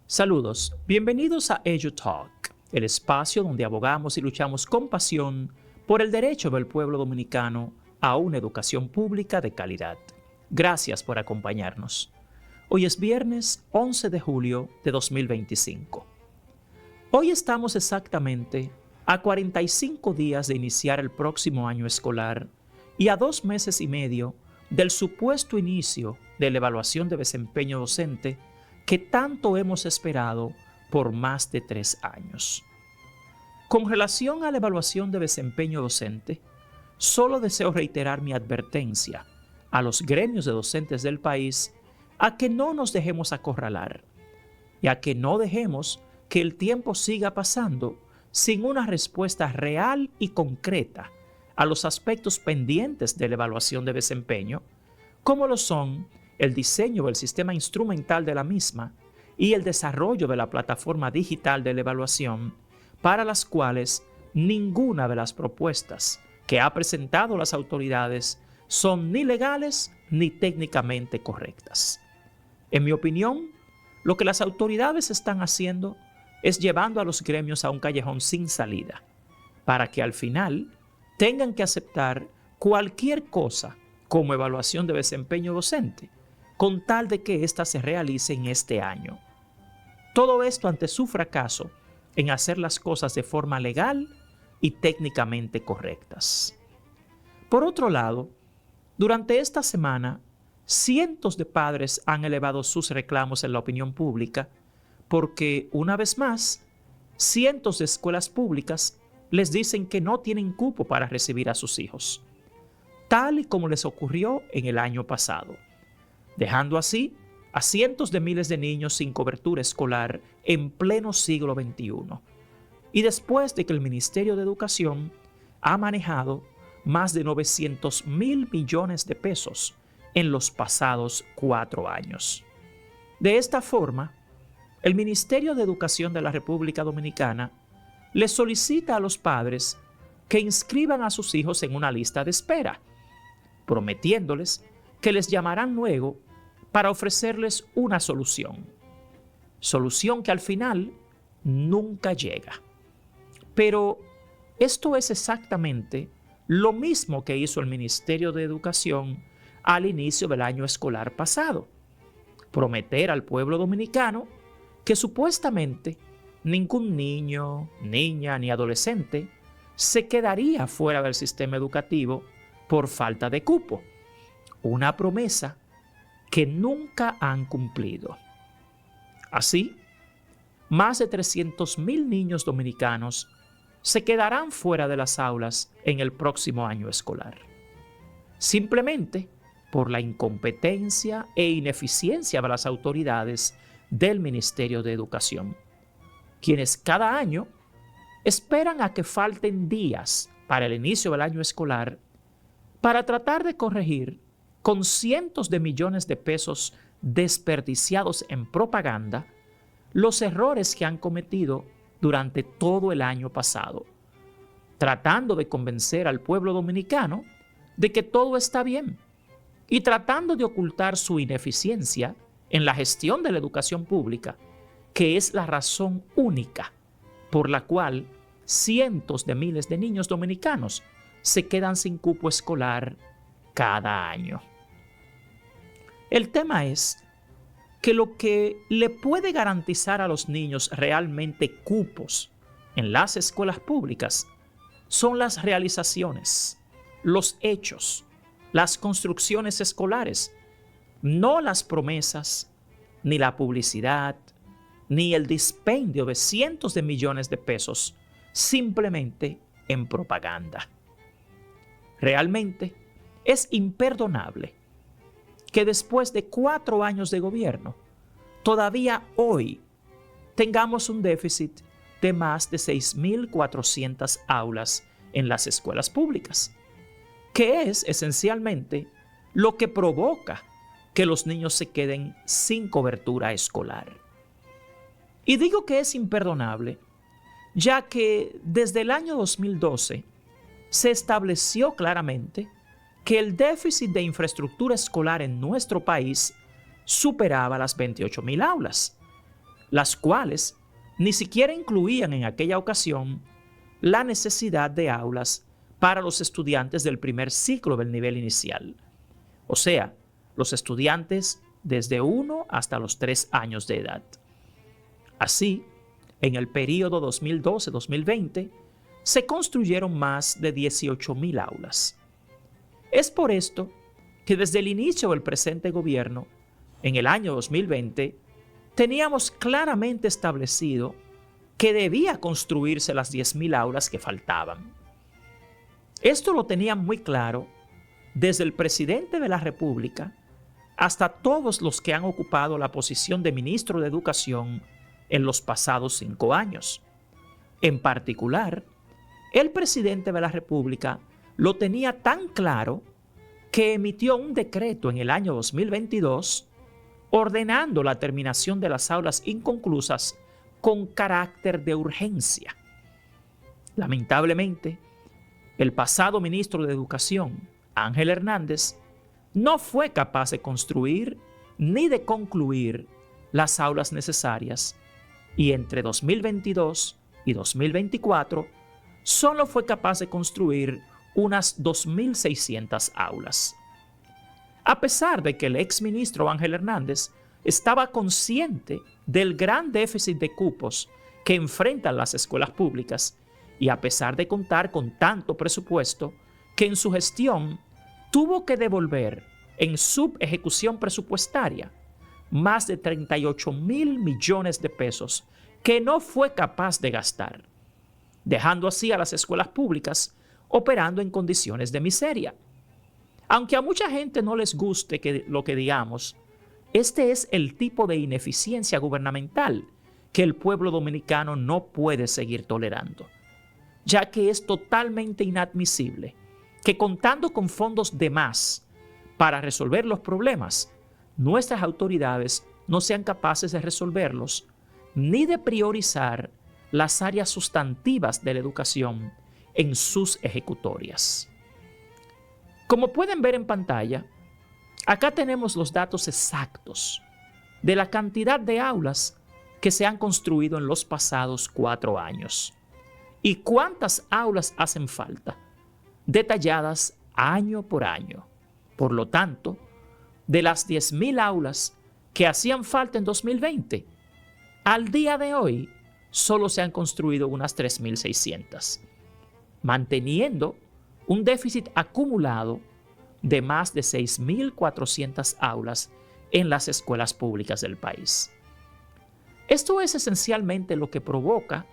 Saludos, bienvenidos a EduTalk, el espacio donde abogamos y luchamos con pasión por el derecho del pueblo dominicano a una educación pública de calidad. Gracias por acompañarnos. Hoy es viernes 11 de julio de 2025. Hoy estamos exactamente a 45 días de iniciar el próximo año escolar y a 2 meses y medio del supuesto inicio de la evaluación de desempeño docente que tanto hemos esperado por más de 3 años. Con relación a la evaluación de desempeño docente, solo deseo reiterar mi advertencia a los gremios de docentes del país a que no nos dejemos acorralar y a que no dejemos que el tiempo siga pasando sin una respuesta real y concreta a los aspectos pendientes de la evaluación de desempeño, como lo son el diseño del sistema instrumental de la misma y el desarrollo de la plataforma digital de la evaluación, para las cuales ninguna de las propuestas que ha presentado las autoridades son ni legales ni técnicamente correctas. En mi opinión, lo que las autoridades están haciendo es llevando a los gremios a un callejón sin salida, para que al final tengan que aceptar cualquier cosa como evaluación de desempeño docente, con tal de que ésta se realice en este año. Todo esto ante su fracaso en hacer las cosas de forma legal y técnicamente correctas. Por otro lado, durante esta semana, cientos de padres han elevado sus reclamos en la opinión pública porque, una vez más, cientos de escuelas públicas les dicen que no tienen cupo para recibir a sus hijos, tal y como les ocurrió en el año pasado, dejando así a cientos de miles de niños sin cobertura escolar en pleno siglo XXI, y después de que el Ministerio de Educación ha manejado más de 900,000 millones de pesos en los pasados 4 años. De esta forma, el Ministerio de Educación de la República Dominicana le solicita a los padres que inscriban a sus hijos en una lista de espera, prometiéndoles que les llamarán luego para ofrecerles una solución que al final nunca llega. Pero esto es exactamente lo mismo que hizo el Ministerio de Educación al inicio del año escolar pasado: prometer al pueblo dominicano que supuestamente ningún niño, niña ni adolescente se quedaría fuera del sistema educativo por falta de cupo. Una promesa que nunca han cumplido. Así, más de 300,000 niños dominicanos se quedarán fuera de las aulas en el próximo año escolar, simplemente por la incompetencia e ineficiencia de las autoridades del Ministerio de Educación, quienes cada año esperan a que falten días para el inicio del año escolar para tratar de corregir con cientos de millones de pesos desperdiciados en propaganda los errores que han cometido durante todo el año pasado, tratando de convencer al pueblo dominicano de que todo está bien y tratando de ocultar su ineficiencia en la gestión de la educación pública, que es la razón única por la cual cientos de miles de niños dominicanos se quedan sin cupo escolar cada año. El tema es que lo que le puede garantizar a los niños realmente cupos en las escuelas públicas son las realizaciones, los hechos, las construcciones escolares, no las promesas, ni la publicidad, ni el dispendio de cientos de millones de pesos simplemente en propaganda. Realmente es imperdonable que después de 4 años de gobierno, todavía hoy tengamos un déficit de más de 6,400 aulas en las escuelas públicas, que es esencialmente lo que provoca que los niños se queden sin cobertura escolar. Y digo que es imperdonable, ya que desde el año 2012 se estableció claramente que el déficit de infraestructura escolar en nuestro país superaba las 28,000 aulas, las cuales ni siquiera incluían en aquella ocasión la necesidad de aulas para los estudiantes del primer ciclo del nivel inicial, o sea, los estudiantes desde 1 hasta los 3 años de edad. Así, en el período 2012-2020, se construyeron más de 18,000 aulas. Es por esto que desde el inicio del presente gobierno, en el año 2020, teníamos claramente establecido que debía construirse las 10,000 aulas que faltaban. Esto lo tenían muy claro desde el presidente de la República hasta todos los que han ocupado la posición de ministro de Educación en los pasados 5 años. En particular, el presidente de la República lo tenía tan claro que emitió un decreto en el año 2022 ordenando la terminación de las aulas inconclusas con carácter de urgencia. Lamentablemente, el pasado ministro de Educación, Ángel Hernández, no fue capaz de construir ni de concluir las aulas necesarias y entre 2022 y 2024 solo fue capaz de construir unas 2,600 aulas. A pesar de que el exministro Ángel Hernández estaba consciente del gran déficit de cupos que enfrentan las escuelas públicas y a pesar de contar con tanto presupuesto que en su gestión tuvo que devolver en subejecución presupuestaria más de 38,000 millones de pesos que no fue capaz de gastar, dejando así a las escuelas públicas operando en condiciones de miseria. Aunque a mucha gente no les guste lo que digamos, este es el tipo de ineficiencia gubernamental que el pueblo dominicano no puede seguir tolerando, ya que es totalmente inadmisible que contando con fondos de más para resolver los problemas, nuestras autoridades no sean capaces de resolverlos ni de priorizar las áreas sustantivas de la educación en sus ejecutorias. Como pueden ver en pantalla, acá tenemos los datos exactos de la cantidad de aulas que se han construido en los pasados 4 años y cuántas aulas hacen falta, detalladas año por año. Por lo tanto, de las 10,000 aulas que hacían falta en 2020, al día de hoy solo se han construido unas 3,600, manteniendo un déficit acumulado de más de 6,400 aulas en las escuelas públicas del país. Esto es esencialmente lo que provoca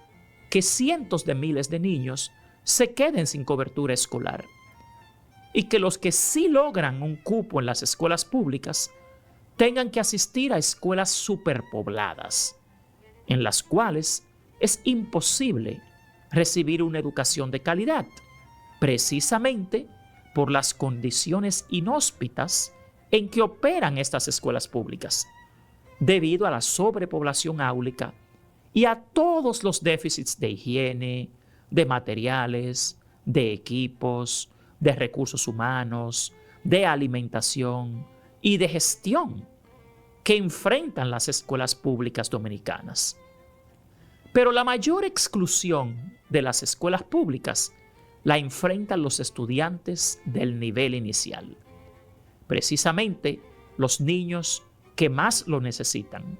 que cientos de miles de niños se queden sin cobertura escolar y que los que sí logran un cupo en las escuelas públicas tengan que asistir a escuelas superpobladas, en las cuales es imposible recibir una educación de calidad, precisamente por las condiciones inhóspitas en que operan estas escuelas públicas, debido a la sobrepoblación áulica y a todos los déficits de higiene, de materiales, de equipos, de recursos humanos, de alimentación y de gestión que enfrentan las escuelas públicas dominicanas. Pero la mayor exclusión de las escuelas públicas la enfrentan los estudiantes del nivel inicial, precisamente los niños que más lo necesitan,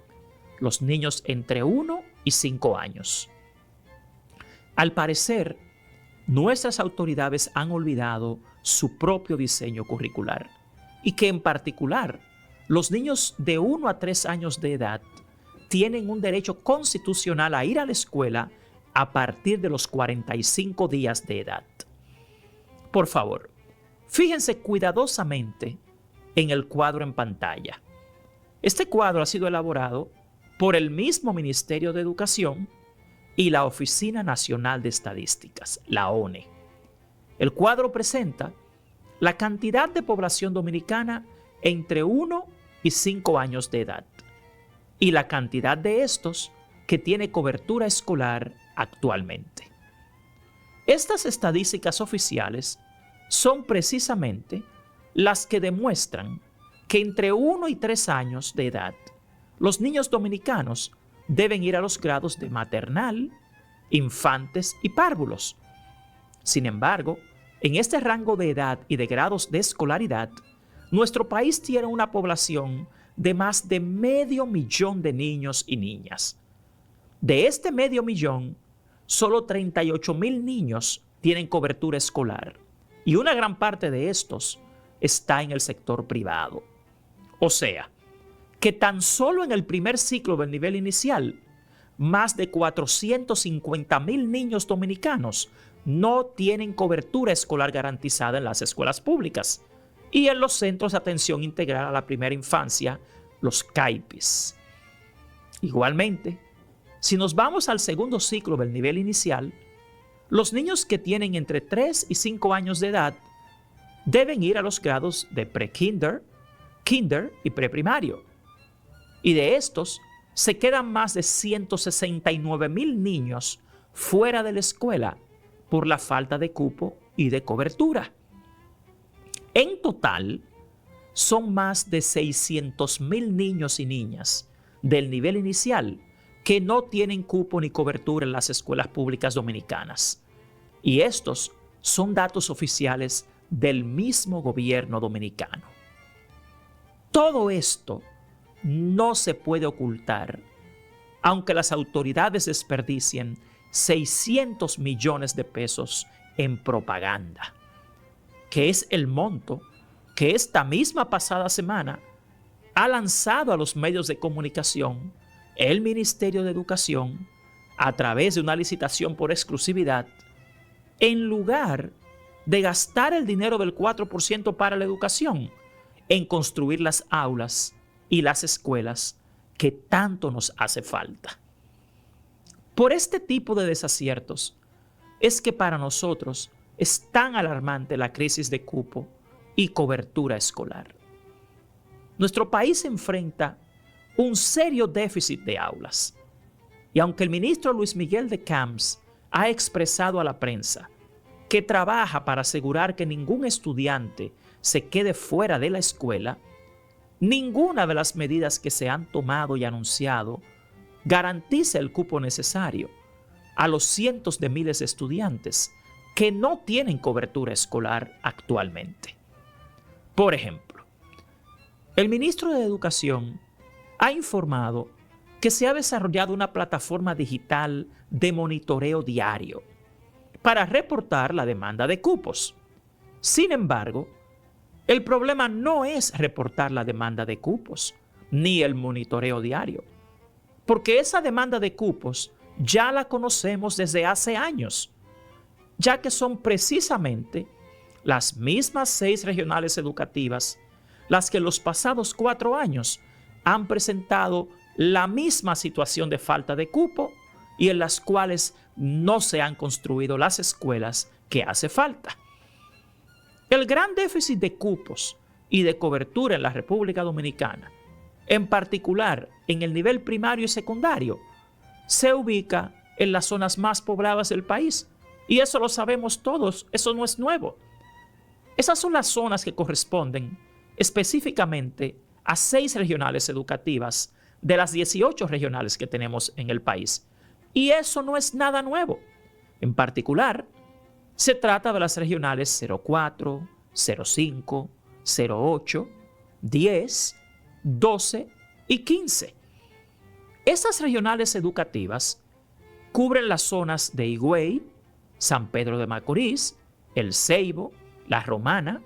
los niños entre 1 y 5 años. Al parecer, nuestras autoridades han olvidado su propio diseño curricular y que en particular los niños de 1 a 3 años de edad tienen un derecho constitucional a ir a la escuela a partir de los 45 días de edad. Por favor, fíjense cuidadosamente en el cuadro en pantalla. Este cuadro ha sido elaborado por el mismo Ministerio de Educación y la Oficina Nacional de Estadísticas, la ONE. El cuadro presenta la cantidad de población dominicana entre 1 y 5 años de edad y la cantidad de estos que tiene cobertura escolar actualmente. Estas estadísticas oficiales son precisamente las que demuestran que entre 1 y 3 años de edad, los niños dominicanos deben ir a los grados de maternal, infantes y párvulos. Sin embargo, en este rango de edad y de grados de escolaridad, nuestro país tiene una población de más de 500,000 de niños y niñas. De este 500,000, solo 38,000 niños tienen cobertura escolar y una gran parte de estos está en el sector privado. O sea, que tan solo en el primer ciclo del nivel inicial, más de 450,000 niños dominicanos no tienen cobertura escolar garantizada en las escuelas públicas y en los centros de atención integral a la primera infancia, los CAIPIS. Igualmente, si nos vamos al segundo ciclo del nivel inicial, los niños que tienen entre 3 y 5 años de edad deben ir a los grados de pre-kinder, kinder y preprimario. Y de estos, se quedan más de 169,000 niños fuera de la escuela por la falta de cupo y de cobertura. En total, son más de 600,000 niños y niñas del nivel inicial que no tienen cupo ni cobertura en las escuelas públicas dominicanas. Y estos son datos oficiales del mismo gobierno dominicano. Todo esto no se puede ocultar, aunque las autoridades desperdicien 600 millones de pesos en propaganda, que es el monto que esta misma pasada semana ha lanzado a los medios de comunicación el Ministerio de Educación a través de una licitación por exclusividad, en lugar de gastar el dinero del 4% para la educación en construir las aulas y las escuelas que tanto nos hace falta. Por este tipo de desaciertos es que para nosotros es tan alarmante la crisis de cupo y cobertura escolar. Nuestro país enfrenta un serio déficit de aulas. Y aunque el ministro Luis Miguel de Camps ha expresado a la prensa que trabaja para asegurar que ningún estudiante se quede fuera de la escuela, ninguna de las medidas que se han tomado y anunciado garantiza el cupo necesario a los cientos de miles de estudiantes que no tienen cobertura escolar actualmente. Por ejemplo, el ministro de Educación ha informado que se ha desarrollado una plataforma digital de monitoreo diario para reportar la demanda de cupos. Sin embargo, el problema no es reportar la demanda de cupos ni el monitoreo diario, porque esa demanda de cupos ya la conocemos desde hace años, ya que son precisamente las mismas 6 regionales educativas las que en los pasados 4 años han presentado la misma situación de falta de cupo y en las cuales no se han construido las escuelas que hace falta. El gran déficit de cupos y de cobertura en la República Dominicana, en particular en el nivel primario y secundario, se ubica en las zonas más pobladas del país. Y eso lo sabemos todos, eso no es nuevo. Esas son las zonas que corresponden específicamente a 6 regionales educativas de las 18 regionales que tenemos en el país. Y eso no es nada nuevo. En particular, se trata de las regionales 04, 05, 08, 10, 12 y 15. Esas regionales educativas cubren las zonas de Higüey, San Pedro de Macorís, El Ceibo, La Romana,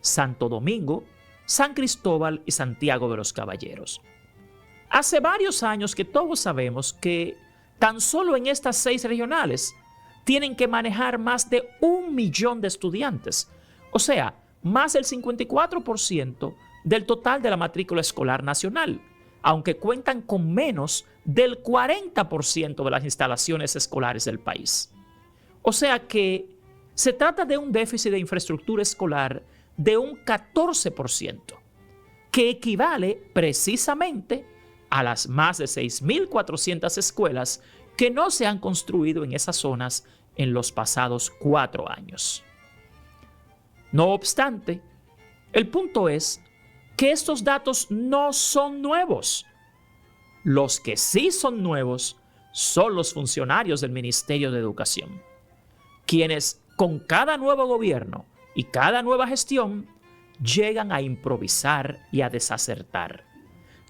Santo Domingo, San Cristóbal y Santiago de los Caballeros. Hace varios años que todos sabemos que tan solo en estas 6 regionales tienen que manejar más de 1 millón de estudiantes, o sea, más del 54% del total de la matrícula escolar nacional, aunque cuentan con menos del 40% de las instalaciones escolares del país. O sea que se trata de un déficit de infraestructura escolar de un 14%, que equivale precisamente a las más de 6.400 escuelas que no se han construido en esas zonas en los pasados 4 años. No obstante, El punto es que estos datos no son nuevos. Los que sí son nuevos son los funcionarios del Ministerio de Educación, quienes con cada nuevo gobierno y cada nueva gestión llegan a improvisar y a desacertar,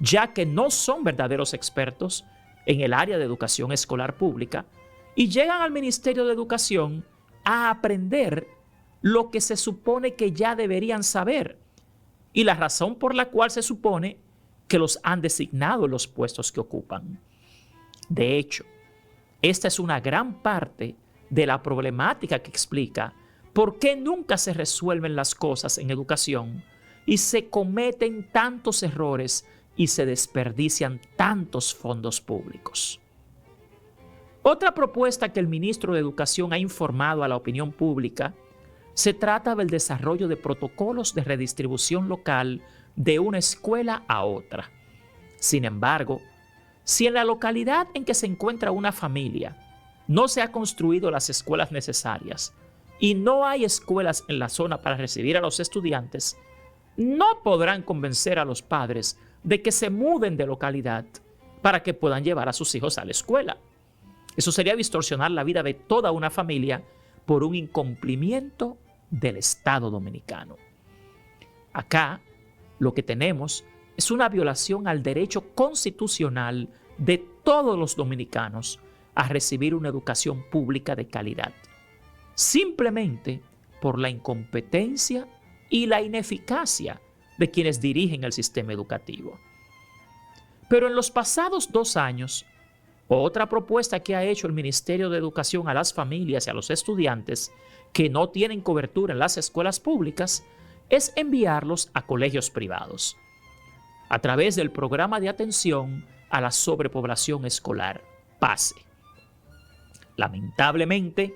ya que no son verdaderos expertos en el área de educación escolar pública y llegan al Ministerio de Educación a aprender lo que se supone que ya deberían saber y la razón por la cual se supone que los han designado en los puestos que ocupan. De hecho, esta es una gran parte de la problemática que explica por qué nunca se resuelven las cosas en educación y se cometen tantos errores y se desperdician tantos fondos públicos. Otra propuesta que el ministro de Educación ha informado a la opinión pública se trata del desarrollo de protocolos de redistribución local de una escuela a otra. Sin embargo, si en la localidad en que se encuentra una familia no se han construido las escuelas necesarias y no hay escuelas en la zona para recibir a los estudiantes, no podrán convencer a los padres de que se muden de localidad para que puedan llevar a sus hijos a la escuela. Eso sería distorsionar la vida de toda una familia por un incumplimiento del Estado dominicano. Acá lo que tenemos es una violación al derecho constitucional de todos los dominicanos a recibir una educación pública de calidad, simplemente por la incompetencia y la ineficacia de quienes dirigen el sistema educativo. Pero en los pasados 2 años, otra propuesta que ha hecho el Ministerio de Educación a las familias y a los estudiantes que no tienen cobertura en las escuelas públicas es enviarlos a colegios privados, a través del Programa de Atención a la Sobrepoblación Escolar, PASE. Lamentablemente,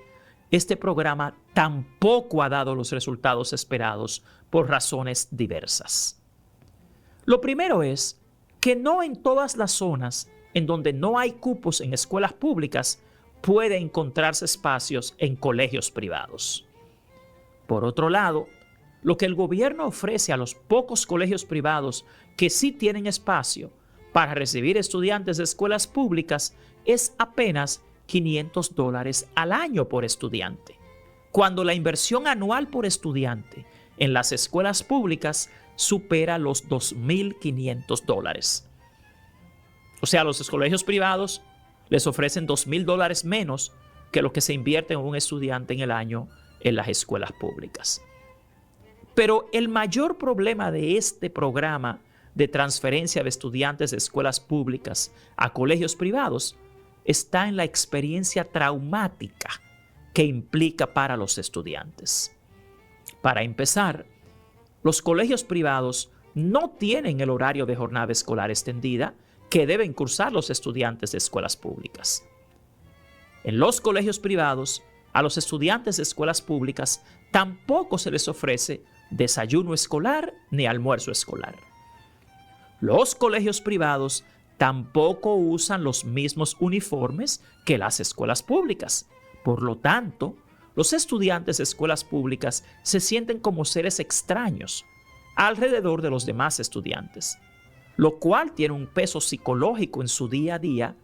este programa tampoco ha dado los resultados esperados por razones diversas. Lo primero es que no en todas las zonas en donde no hay cupos en escuelas públicas puede encontrarse espacios en colegios privados. Por otro lado, lo que el gobierno ofrece a los pocos colegios privados que sí tienen espacio para recibir estudiantes de escuelas públicas es apenas $500 al año por estudiante, cuando la inversión anual por estudiante en las escuelas públicas supera los $2.500. O sea, los colegios privados les ofrecen $2.000 menos que lo que se invierte en un estudiante en el año en las escuelas públicas. Pero el mayor problema de este programa de transferencia de estudiantes de escuelas públicas a colegios privados está en la experiencia traumática que implica para los estudiantes. Para empezar, los colegios privados no tienen el horario de jornada escolar extendida que deben cursar los estudiantes de escuelas públicas. En los colegios privados, a los estudiantes de escuelas públicas tampoco se les ofrece desayuno escolar ni almuerzo escolar. Los colegios privados tampoco usan los mismos uniformes que las escuelas públicas. Por lo tanto, los estudiantes de escuelas públicas se sienten como seres extraños alrededor de los demás estudiantes, lo cual tiene un peso psicológico en su día a día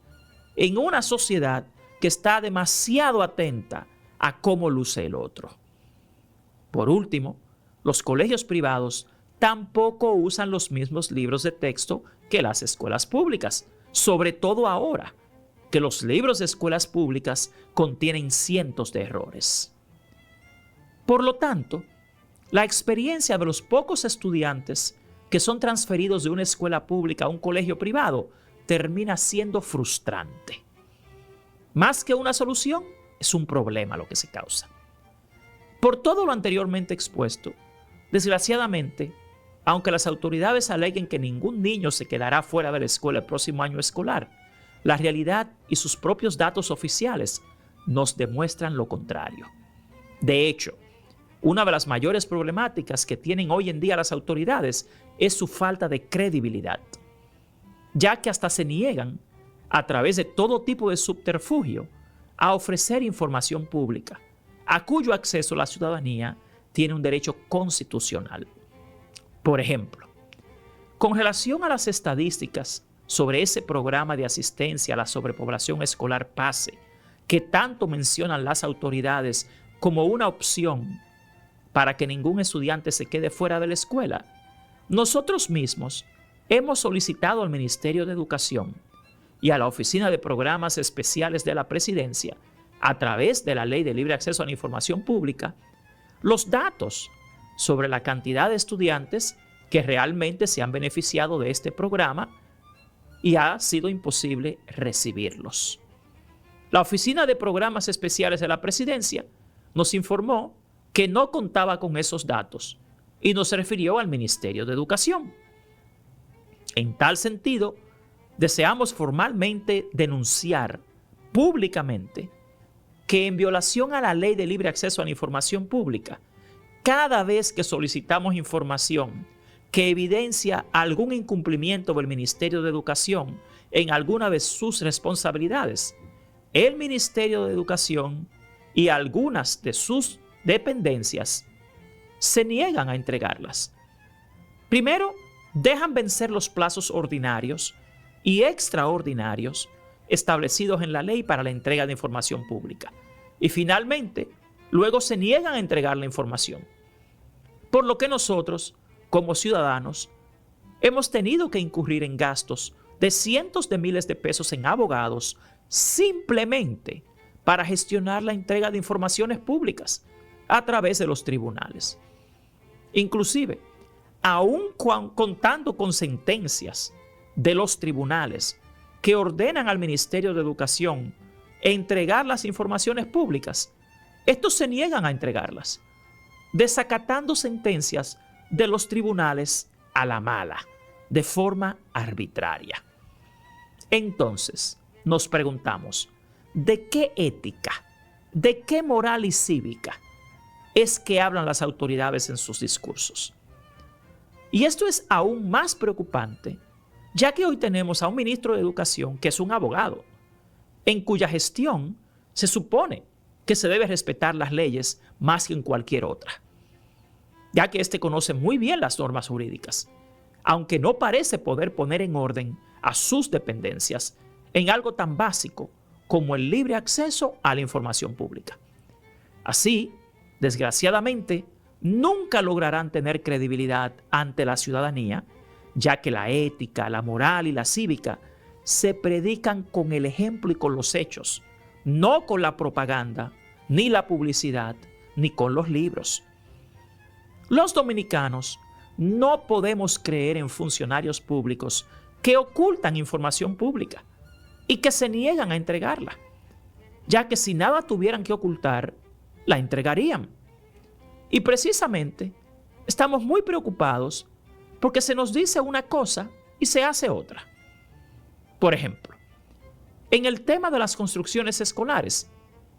en una sociedad que está demasiado atenta a cómo luce el otro. Por último, los colegios privados tampoco usan los mismos libros de texto que las escuelas públicas, sobre todo ahora que los libros de escuelas públicas contienen cientos de errores. Por lo tanto, la experiencia de los pocos estudiantes que son transferidos de una escuela pública a un colegio privado termina siendo frustrante. Más que una solución, es un problema lo que se causa. Por todo lo anteriormente expuesto, desgraciadamente, aunque las autoridades aleguen que ningún niño se quedará fuera de la escuela el próximo año escolar, la realidad y sus propios datos oficiales nos demuestran lo contrario. De hecho, una de las mayores problemáticas que tienen hoy en día las autoridades es su falta de credibilidad, ya que hasta se niegan, a través de todo tipo de subterfugio, a ofrecer información pública, a cuyo acceso la ciudadanía tiene un derecho constitucional. Por ejemplo, con relación a las estadísticas sobre ese programa de asistencia a la sobrepoblación escolar PASE, que tanto mencionan las autoridades como una opción para que ningún estudiante se quede fuera de la escuela, nosotros mismos hemos solicitado al Ministerio de Educación y a la Oficina de Programas Especiales de la Presidencia, a través de la Ley de Libre Acceso a la Información Pública, los datos sobre la cantidad de estudiantes que realmente se han beneficiado de este programa y ha sido imposible recibirlos. La Oficina de Programas Especiales de la Presidencia nos informó que no contaba con esos datos y nos refirió al Ministerio de Educación. En tal sentido, deseamos formalmente denunciar públicamente que en violación a la Ley de Libre Acceso a la Información Pública, cada vez que solicitamos información que evidencia algún incumplimiento del Ministerio de Educación en alguna de sus responsabilidades, el Ministerio de Educación y algunas de sus dependencias se niegan a entregarlas. Primero, dejan vencer los plazos ordinarios y extraordinarios establecidos en la ley para la entrega de información pública. Y finalmente, luego se niegan a entregar la información. Por lo que nosotros, como ciudadanos, hemos tenido que incurrir en gastos de cientos de miles de pesos en abogados simplemente para gestionar la entrega de informaciones públicas a través de los tribunales. Inclusive, aún contando con sentencias de los tribunales que ordenan al Ministerio de Educación entregar las informaciones públicas, estos se niegan a entregarlas, desacatando sentencias de los tribunales a la mala, de forma arbitraria. Entonces, nos preguntamos, ¿de qué ética, de qué moral y cívica es que hablan las autoridades en sus discursos? Y esto es aún más preocupante, ya que hoy tenemos a un ministro de Educación que es un abogado, en cuya gestión se supone que se debe respetar las leyes más que en cualquier otra, ya que éste conoce muy bien las normas jurídicas, aunque no parece poder poner en orden a sus dependencias en algo tan básico como el libre acceso a la información pública. Así, desgraciadamente, nunca lograrán tener credibilidad ante la ciudadanía, ya que la ética, la moral y la cívica se predican con el ejemplo y con los hechos, no con la propaganda, ni la publicidad, ni con los libros. Los dominicanos no podemos creer en funcionarios públicos que ocultan información pública y que se niegan a entregarla, ya que si nada tuvieran que ocultar, la entregarían. Y precisamente estamos muy preocupados porque se nos dice una cosa y se hace otra. Por ejemplo, en el tema de las construcciones escolares,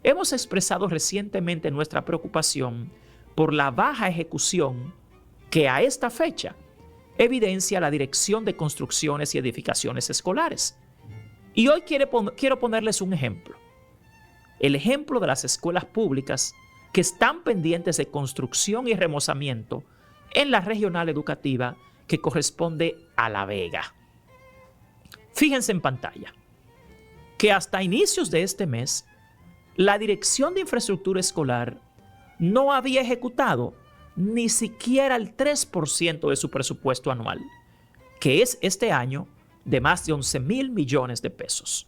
hemos expresado recientemente nuestra preocupación por la baja ejecución que a esta fecha evidencia la Dirección de Construcciones y Edificaciones Escolares. Y hoy quiero ponerles un ejemplo. El ejemplo de las escuelas públicas que están pendientes de construcción y remozamiento en la regional educativa que corresponde a La Vega. Fíjense en pantalla que hasta inicios de este mes, la Dirección de Infraestructura Escolar no había ejecutado ni siquiera el 3% de su presupuesto anual, que es este año de más de 11,000 millones de pesos.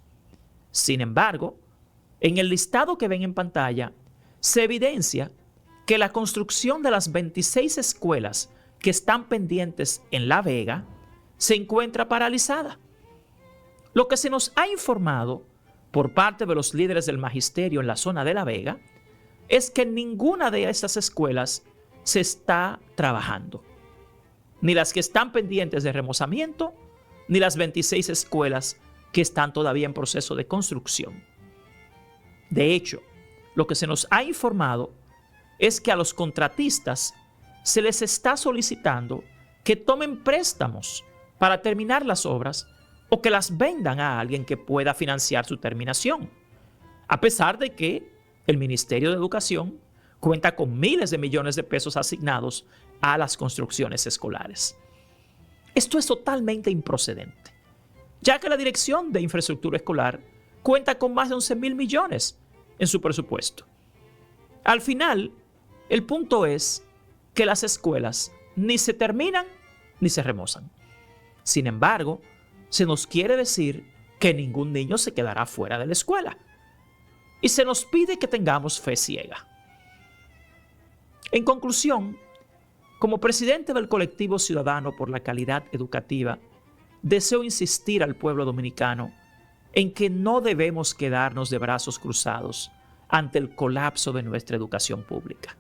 Sin embargo, en el listado que ven en pantalla, se evidencia que la construcción de las 26 escuelas que están pendientes en La Vega se encuentra paralizada. Lo que se nos ha informado por parte de los líderes del magisterio en la zona de La Vega es que ninguna de estas escuelas se está trabajando. Ni las que están pendientes de remozamiento, ni las 26 escuelas que están todavía en proceso de construcción. De hecho, lo que se nos ha informado es que a los contratistas se les está solicitando que tomen préstamos para terminar las obras o que las vendan a alguien que pueda financiar su terminación, a pesar de que el Ministerio de Educación cuenta con miles de millones de pesos asignados a las construcciones escolares. Esto es totalmente improcedente, ya que la Dirección de Infraestructura Escolar cuenta con más de 11.000 millones en su presupuesto. Al final, el punto es que las escuelas ni se terminan ni se remozan. Sin embargo, se nos quiere decir que ningún niño se quedará fuera de la escuela y se nos pide que tengamos fe ciega. En conclusión, como presidente del Colectivo Ciudadano por la Calidad Educativa, deseo insistir al pueblo dominicano en que no debemos quedarnos de brazos cruzados ante el colapso de nuestra educación pública.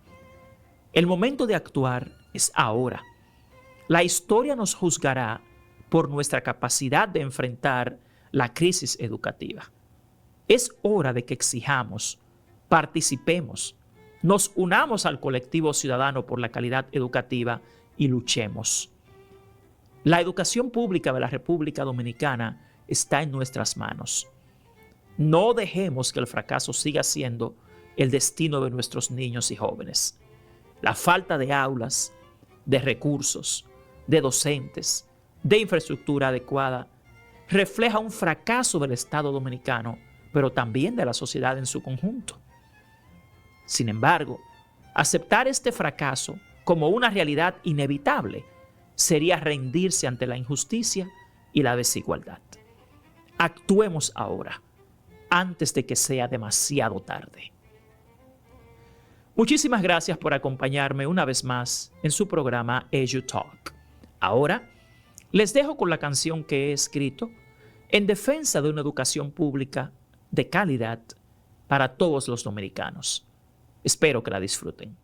El momento de actuar es ahora. La historia nos juzgará por nuestra capacidad de enfrentar la crisis educativa. Es hora de que exijamos, participemos, nos unamos al colectivo ciudadano por la calidad educativa y luchemos. La educación pública de la República Dominicana está en nuestras manos. No dejemos que el fracaso siga siendo el destino de nuestros niños y jóvenes. La falta de aulas, de recursos, de docentes, de infraestructura adecuada, refleja un fracaso del Estado dominicano, pero también de la sociedad en su conjunto. Sin embargo, aceptar este fracaso como una realidad inevitable sería rendirse ante la injusticia y la desigualdad. Actuemos ahora, antes de que sea demasiado tarde. Muchísimas gracias por acompañarme una vez más en su programa EduTalk. Ahora, les dejo con la canción que he escrito en defensa de una educación pública de calidad para todos los dominicanos. Espero que la disfruten.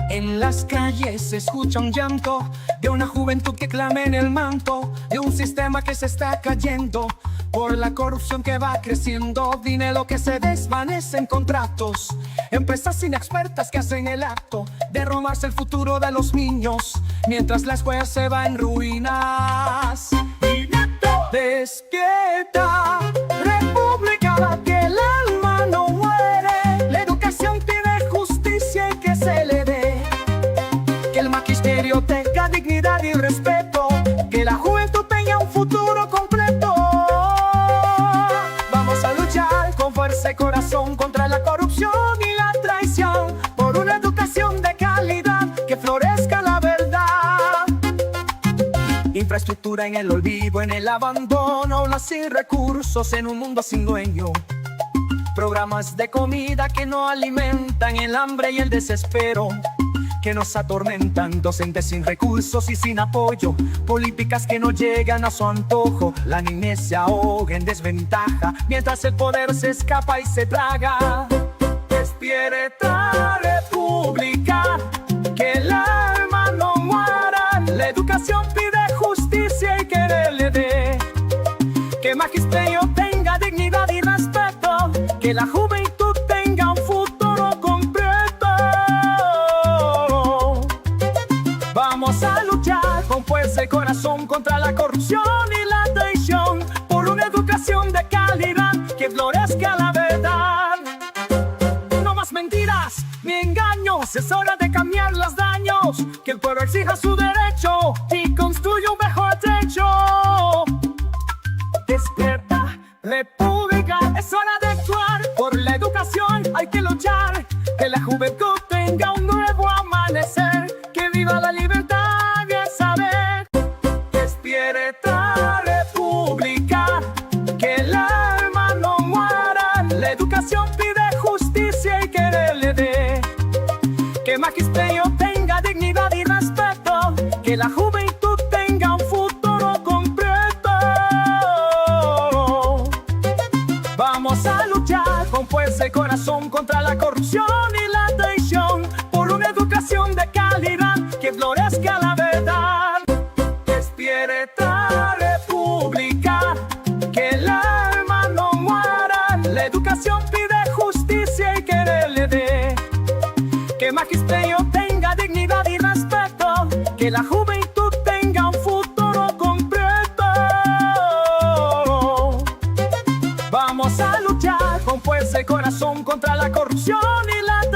En las calles se escucha un llanto de una juventud que clama en el manto de un sistema que se está cayendo por la corrupción que va creciendo, dinero que se desvanece en contratos, empresas inexpertas que hacen el acto de robarse el futuro de los niños, mientras la escuela se va en ruinas. Despierta, República, que el alma no muere. La educación tiene justicia y que se le dé, que el magisterio tenga dignidad y respeto, que la juventud tenga un futuro completo. Vamos a luchar con fuerza y corazón contra la corrupción y la traición, por una educación de calidad, que florezca la verdad. Infraestructura en el olvido, en el abandono, las sin recursos en un mundo sin dueño. Programas de comida que no alimentan el hambre y el desespero, que nos atormentan, docentes sin recursos y sin apoyo, políticas que no llegan a su antojo, la niñez se ahoga en desventaja, mientras el poder se escapa y se traga. Despierta, República, que el alma no muera. La educación pide justicia y que le dé, que el magisterio tenga dignidad y respeto, que la juventud tenga un futuro completo. Vamos a luchar con fuerza y corazón contra la corrupción y la traición, por una educación de calidad, que florezca la verdad. No más mentiras ni engaños, es hora de cambiar los daños, que el pueblo exija su derecho y construya un mejor techo. Despierta, República, es hora de actuar, por la educación hay que luchar, que la juventud tenga un nuevo amanecer, que viva la libertad y el saber. Despierta, República, que el alma no muera. La educación pide justicia y que le dé, que el magisterio tenga dignidad y respeto, que la juventud tenga un futuro completo. Vamos a luchar con fuerza y corazón contra la corrupción y la traición, por una educación de calidad, que florezca la verdad. Despierta, República, que el alma no muera. La educación pide justicia y que le dé, que el magisterio tenga dignidad y que la juventud tenga un futuro completo. Vamos a luchar con fuerza y corazón contra la corrupción y la